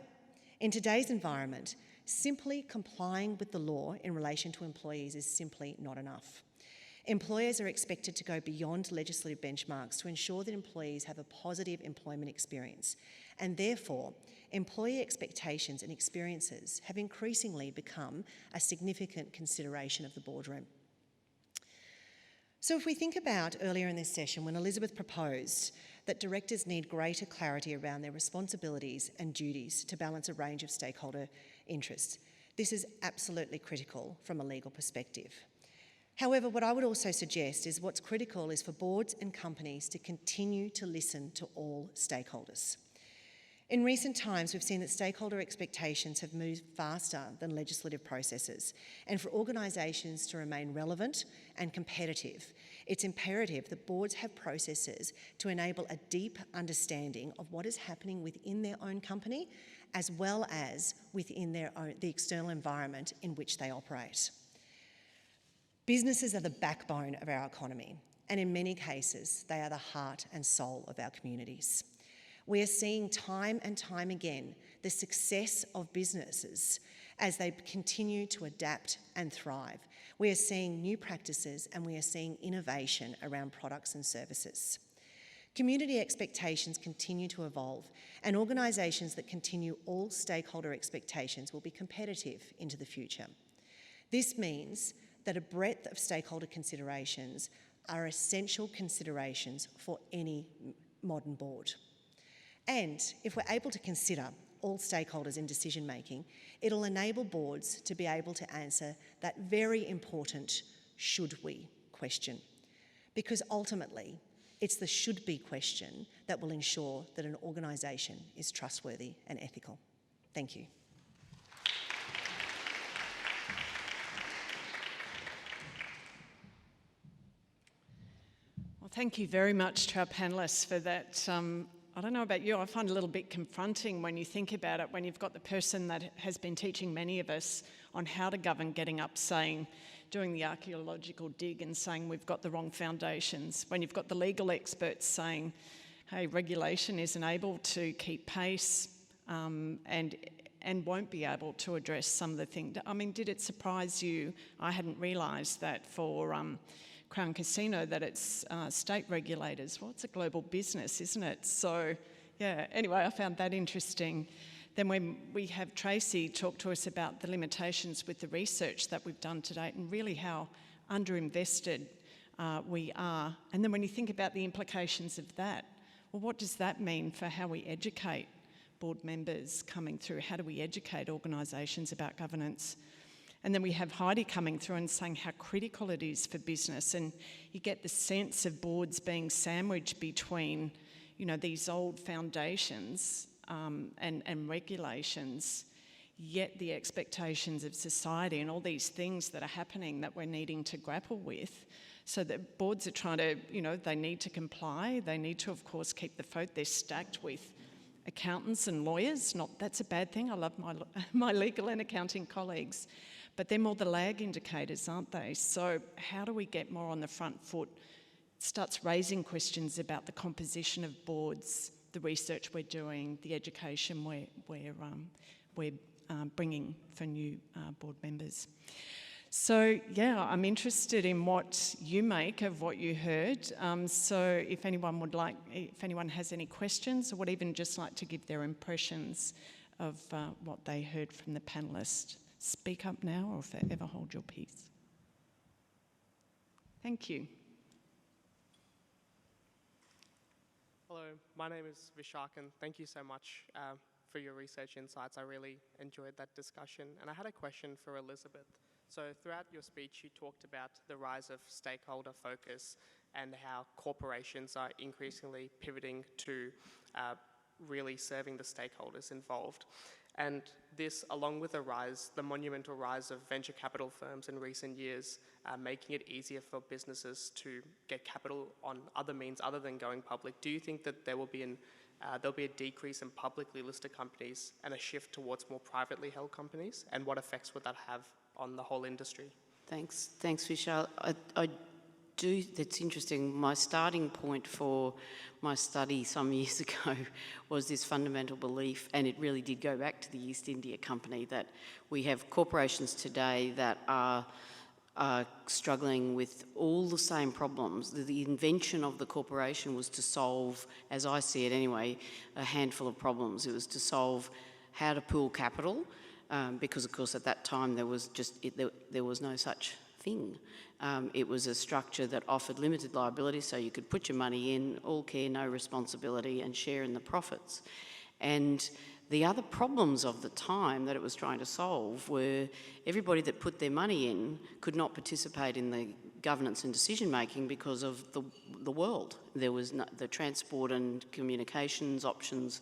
in today's environment, simply complying with the law in relation to employees is simply not enough. Employers are expected to go beyond legislative benchmarks to ensure that employees have a positive employment experience, and therefore, employee expectations and experiences have increasingly become a significant consideration of the boardroom. So if we think about earlier in this session when Elizabeth proposed that directors need greater clarity around their responsibilities and duties to balance a range of stakeholder interests, this is absolutely critical from a legal perspective. However, what I would also suggest is what's critical is for boards and companies to continue to listen to all stakeholders. In recent times, we've seen that stakeholder expectations have moved faster than legislative processes, and for organisations to remain relevant and competitive, it's imperative that boards have processes to enable a deep understanding of what is happening within their own company, as well as within the external environment in which they operate. Businesses are the backbone of our economy, and in many cases, they are the heart and soul of our communities. We are seeing time and time again the success of businesses as they continue to adapt and thrive. We are seeing new practices and we are seeing innovation around products and services. Community expectations continue to evolve, and organisations that continue all stakeholder expectations will be competitive into the future. This means that a breadth of stakeholder considerations are essential considerations for any modern board. And if we're able to consider all stakeholders in decision making, it'll enable boards to be able to answer that very important "should we" question. Because ultimately, It's the should be question that will ensure that an organisation is trustworthy and ethical. Thank you. Well, thank you very much to our panellists for that. I don't know about you, I find it a little bit confronting when you think about it, when you've got the person that has been teaching many of us on how to govern getting up saying, doing the archaeological dig and saying we've got the wrong foundations, when you've got the legal experts saying, hey, regulation isn't able to keep pace and won't be able to address some of the things. I mean, did it surprise you? I hadn't realised that for Crown Casino that it's state regulators. Well, it's a global business, isn't it? So, yeah, anyway, I found that interesting. Then when we have Tracy talk to us about the limitations with the research that we've done to date and really how underinvested we are. And then when you think about the implications of that, well, what does that mean for how we educate board members coming through? How do we educate organisations about governance? And then we have Heidi coming through and saying how critical it is for business, and you get the sense of boards being sandwiched between, you know, these old foundations and regulations, yet the expectations of society and all these things that are happening that we're needing to grapple with. So that boards are trying to, you know, they need to comply. They need to, of course, keep the vote. They're stacked with accountants and lawyers. Not that's a bad thing. I love my legal and accounting colleagues. But they're more the lag indicators, aren't they? So how do we get more on the front foot? It starts raising questions about the composition of boards, the research we're doing, the education we're bringing for new board members. So, yeah, I'm interested in what you make of what you heard. So if anyone has any questions or would even just like to give their impressions of what they heard from the panellists, speak up now or forever hold your peace. Thank you. Hello, my name is Vishak, and thank you so much for your research insights. I really enjoyed that discussion. And I had a question for Elizabeth. So throughout your speech, you talked about the rise of stakeholder focus and how corporations are increasingly pivoting to really serving the stakeholders involved. And this, along with the monumental rise of venture capital firms in recent years, making it easier for businesses to get capital on other means other than going public. Do you think that there'll be a decrease in publicly listed companies and a shift towards more privately held companies? And what effects would that have on the whole industry? Thanks, Vishal. That's interesting. My starting point for my study some years ago was this fundamental belief, and it really did go back to the East India Company, that we have corporations today that are struggling with all the same problems. The invention of the corporation was to solve, as I see it anyway, a handful of problems. It was to solve how to pool capital, because of course at that time there was no such thing. It was a structure that offered limited liability, so you could put your money in, all care, no responsibility, and share in the profits. And the other problems of the time that it was trying to solve were everybody that put their money in could not participate in the governance and decision making because of the world. There was the transport and communications options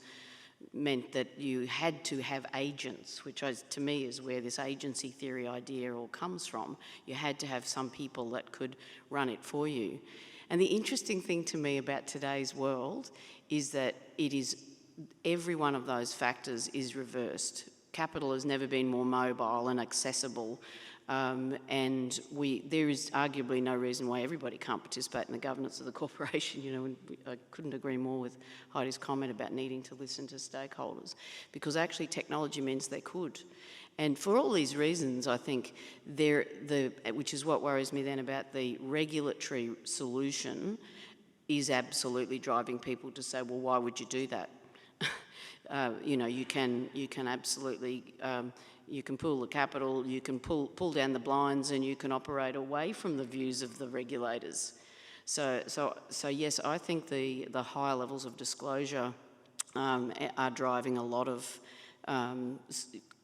meant that you had to have agents, which to me is where this agency theory idea all comes from. You had to have some people that could run it for you. And the interesting thing to me about today's world is that every one of those factors is reversed. Capital has never been more mobile and accessible, and there is arguably no reason why everybody can't participate in the governance of the corporation. You know, and I couldn't agree more with Heidi's comment about needing to listen to stakeholders, because actually technology means they could. And for all these reasons, I think which is what worries me then about the regulatory solution, is absolutely driving people to say, well, why would you do that? You know, you can absolutely, you can pool the capital, you can pull down the blinds, and you can operate away from the views of the regulators. So yes, I think the higher levels of disclosure are driving a lot of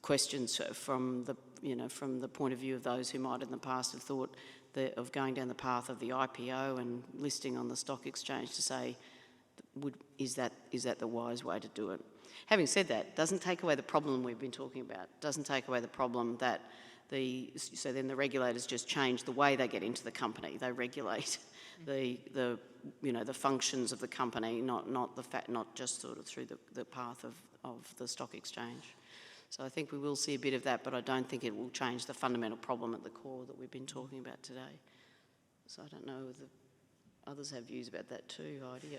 questions from the point of view of those who might in the past have thought of going down the path of the IPO and listing on the stock exchange to say, is that the wise way to do it? Having said that, doesn't take away the problem we've been talking about. Doesn't take away the problem that so then the regulators just change the way they get into the company. They regulate the functions of the company, not just sort of through the path of the stock exchange. So I think we will see a bit of that, but I don't think it will change the fundamental problem at the core that we've been talking about today. So I don't know whether others have views about that too, Heidi.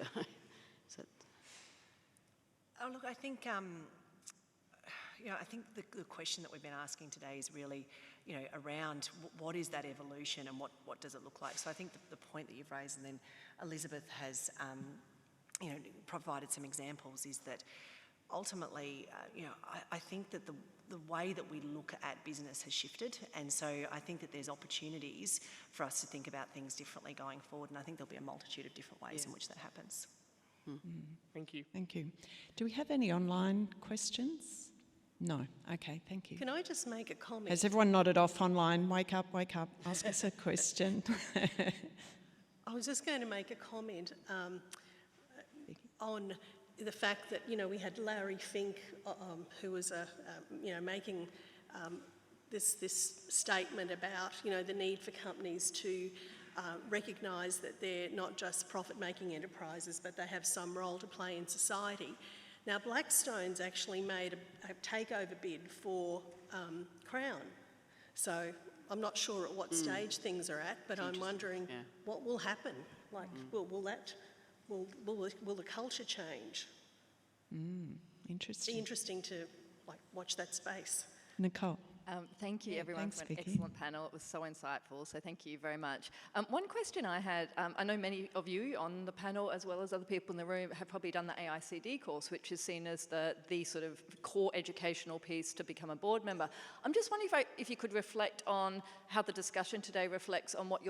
Oh, look, I think, I think the question that we've been asking today is really, around what is that evolution and what does it look like? So I think the point that you've raised, and then Elizabeth has, provided some examples, is that ultimately, I think that the way that we look at business has shifted, and so I think that there's opportunities for us to think about things differently going forward, and I think there'll be a multitude of different ways in which that happens. Thank you. Thank you. Do we have any online questions? No. Okay, thank you. Can I just make a comment? Has everyone nodded off online? Wake up, ask us a question. I was just going to make a comment on the fact that, we had Larry Fink, who was making this statement about, the need for companies to recognise that they're not just profit-making enterprises, but they have some role to play in society. Now, Blackstone's actually made a takeover bid for Crown, so I'm not sure at what stage things are at, but I'm wondering what will happen. Like, will the culture change? Interesting. Be interesting to watch that space. Nicole. Thank you, Yeah, everyone, thanks, for an Vicky. excellent panel. It was so insightful, so thank you very much. One question I had, I know many of you on the panel, as well as other people in the room, have probably done the AICD course, which is seen as the sort of core educational piece to become a board member. I'm just wondering if you could reflect on how the discussion today reflects on what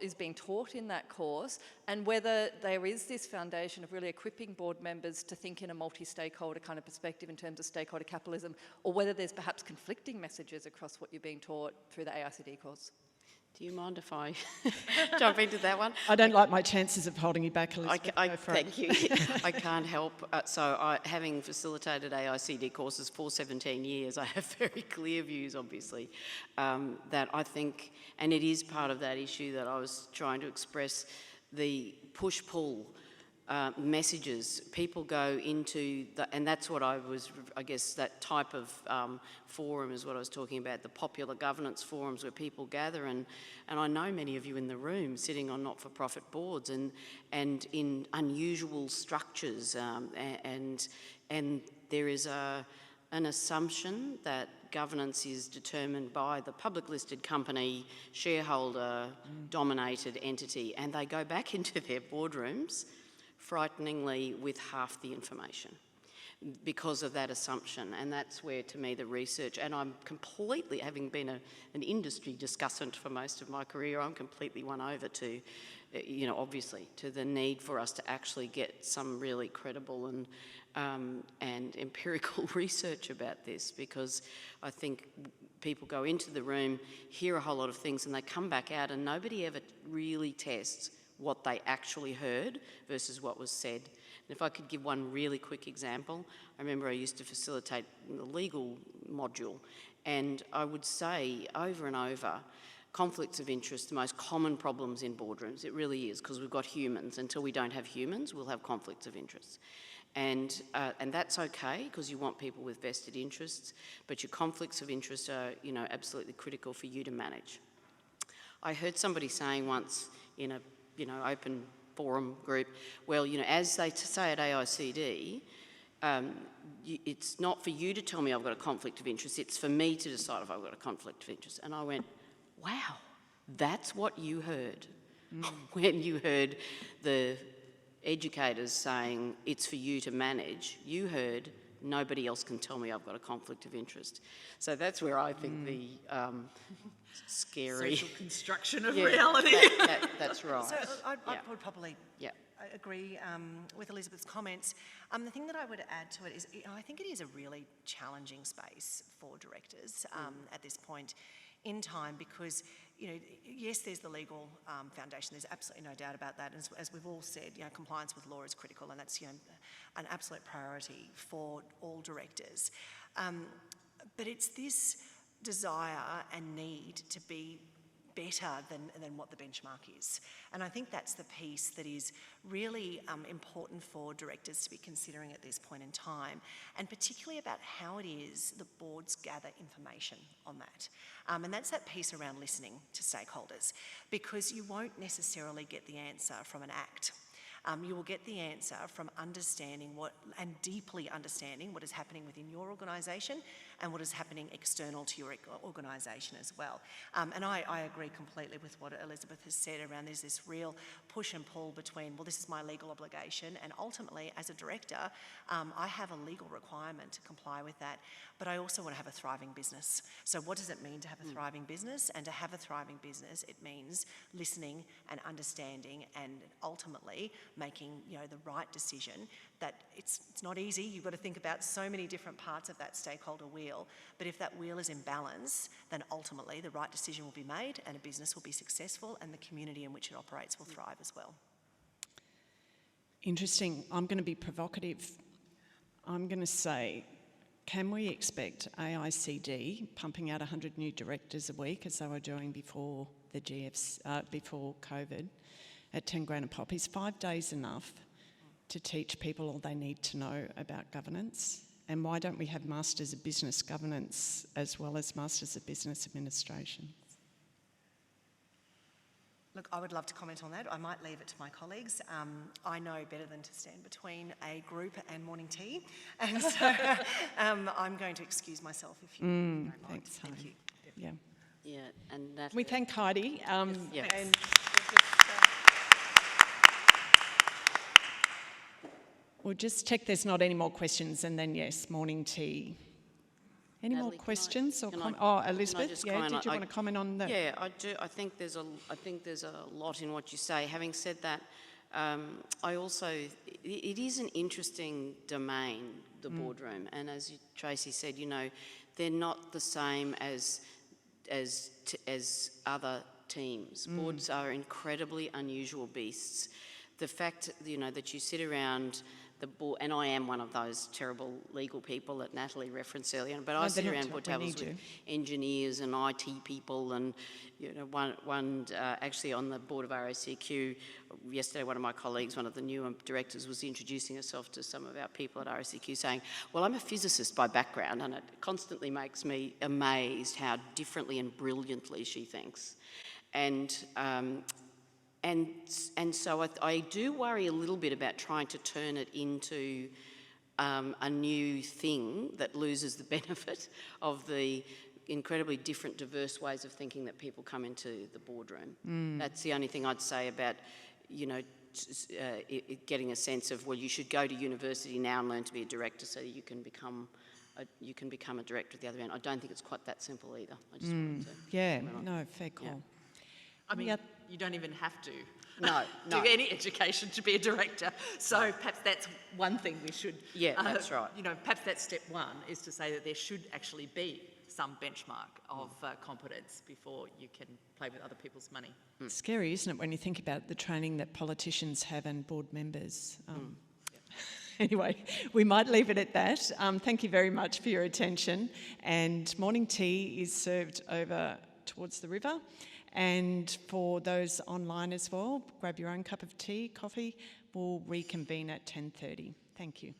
is being taught in that course, and whether there is this foundation of really equipping board members to think in a multi-stakeholder kind of perspective in terms of stakeholder capitalism, or whether there's perhaps conflicting messages across what you're being taught through the AICD course. Do you mind if I jump into that one? I don't like my chances of holding you back, Elizabeth. Thank you. I can't help. Having facilitated AICD courses for 17 years, I have very clear views, obviously, that I think, and it is part of that issue that I was trying to express, the push-pull messages. People go into, and that's what I guess that type of forum is what I was talking about, the popular governance forums where people gather, and I know many of you in the room sitting on not-for-profit boards and in unusual structures, and there is an assumption that governance is determined by the public listed company, shareholder dominated entity, and they go back into their boardrooms frighteningly with half the information because of that assumption. And that's where, to me, the research, and I'm completely, having been an industry discussant for most of my career, I'm completely won over to, obviously, to the need for us to actually get some really credible and empirical research about this, because I think people go into the room, hear a whole lot of things, and they come back out and nobody ever really tests what they actually heard versus what was said. And if I could give one really quick example, I remember I used to facilitate the legal module, and I would say over and over, conflicts of interest, the most common problems in boardrooms. It really is, because we've got humans. Until we don't have humans, we'll have conflicts of interest. And that's okay, because you want people with vested interests, but your conflicts of interest are, absolutely critical for you to manage. I heard somebody saying once in a open forum group, well, as they say at AICD, it's not for you to tell me I've got a conflict of interest, it's for me to decide if I've got a conflict of interest. And I went, wow, that's what you heard when you heard the educators saying it's for you to manage. You heard nobody else can tell me I've got a conflict of interest. So that's where I think the scary social construction of reality. That's right. So I would probably agree with Elizabeth's comments. The thing that I would add to it is, I think it is a really challenging space for directors at this point in time, because yes, there's the legal foundation. There's absolutely no doubt about that. And as we've all said, compliance with law is critical, and that's an absolute priority for all directors. But it's this desire and need to be better than what the benchmark is. And I think that's the piece that is really important for directors to be considering at this point in time, and particularly about how it is the boards gather information on that. And that's that piece around listening to stakeholders, because you won't necessarily get the answer from an act. You will get the answer from understanding and deeply understanding what is happening within your organisation and what is happening external to your organisation as well. And I agree completely with what Elizabeth has said around there's this real push and pull between, well, this is my legal obligation, and ultimately as a director, I have a legal requirement to comply with that, but I also want to have a thriving business. So what does it mean to have a thriving business? And to have a thriving business, it means listening and understanding and ultimately making the right decision. That it's not easy. You've got to think about so many different parts of that stakeholder wheel, but if that wheel is in balance, then ultimately the right decision will be made and a business will be successful and the community in which it operates will thrive as well. Interesting. I'm going to be provocative. I'm going to say, can we expect AICD pumping out 100 new directors a week as they were doing before the before COVID at 10 grand a pop? Is 5 days enough to teach people all they need to know about governance? And why don't we have Masters of Business Governance as well as Masters of Business Administration? Look, I would love to comment on that. I might leave it to my colleagues. I know better than to stand between a group and morning tea. And so I'm going to excuse myself if you don't mind. Thanks, Thank Heidi. you. Yeah. Yeah, and that. We thank Heidi. Yes. And we'll just check there's not any more questions, and then yes, morning tea. Any Natalie, more questions or can I- comments? can Oh, I Elizabeth, just yeah, comment did you on- want to comment on that? Yeah, I do. I think there's a lot in what you say. Having said that, I also, it is an interesting domain, the boardroom, and as Tracy said, they're not the same as other teams. Boards are incredibly unusual beasts. The fact, that you sit around the board, and I am one of those terrible legal people that Natalie referenced earlier, but I sit around board tables with engineers and IT people, and one actually on the board of RACQ yesterday, one of my colleagues, one of the newer directors, was introducing herself to some of our people at RACQ, saying, well, I'm a physicist by background, and it constantly makes me amazed how differently and brilliantly she thinks. And so I do worry a little bit about trying to turn it into a new thing that loses the benefit of the incredibly different, diverse ways of thinking that people come into the boardroom. That's the only thing I'd say about, getting a sense of, well, you should go to university now and learn to be a director so that you can become a director at the other end. I don't think it's quite that simple either. I just wanted to. Yeah, no, fair call. Yeah. I mean, you don't even have to No. do any education to be a director. So perhaps that's one thing we should... Yeah, that's right. Perhaps that's step one, is to say that there should actually be some benchmark of competence before you can play with other people's money. It's scary, isn't it, when you think about the training that politicians have and board members. Anyway, we might leave it at that. Thank you very much for your attention. And morning tea is served over towards the river. And for those online as well, grab your own cup of tea, coffee. We'll reconvene at 10:30. Thank you.